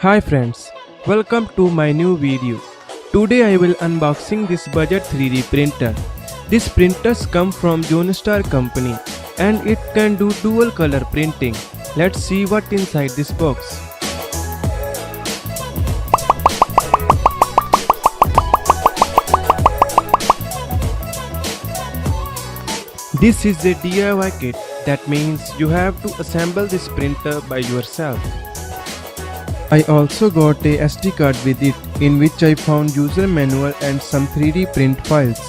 Hi friends, welcome to my new video. Today I will unboxing this budget 3D printer. These printers come from Zonestar company and it can do dual color printing. Let's see what inside this box. This is a DIY kit, that means you have to assemble this printer by yourself. I also got a SD card with it, in which I found user manual and some 3D print files.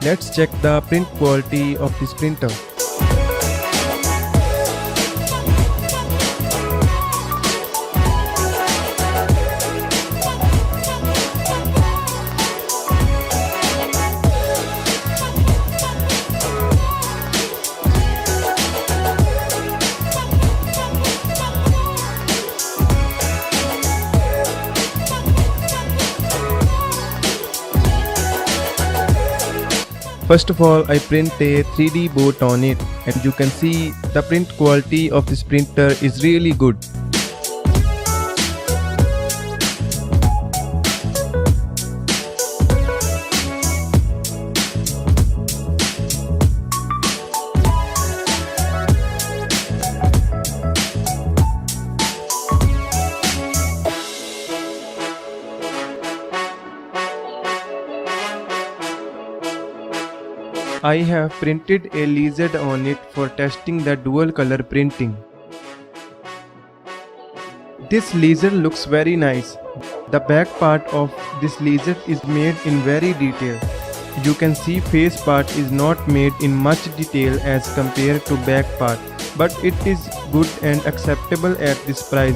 Let's check the print quality of this printer. First of all, I print a 3D boat on it, and you can see the print quality of this printer is really good. I have printed a lizard on it for testing the dual color printing. This lizard looks very nice. The back part of this lizard is made in very detail. You can see face part is not made in much detail as compared to back part, but it is good and acceptable at this price.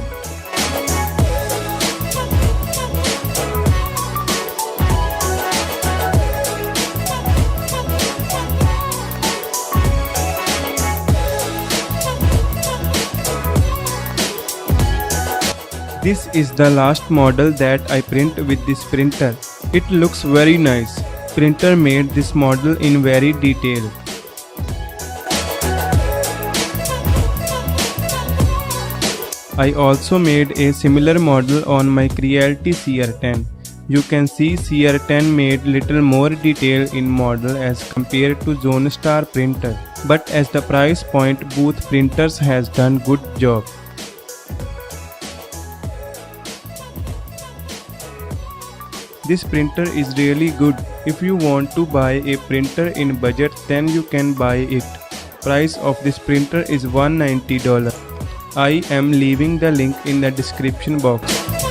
This is the last model that I print with this printer. It looks very nice. Printer made this model in very detail. I also made a similar model on my Creality CR10. You can see CR10 made little more detail in model as compared to Zonestar printer. But as the price point, both printers has done good job. This printer is really good. If you want to buy a printer in budget, then you can buy it. Price of this printer is $190. I am leaving the link in the description box.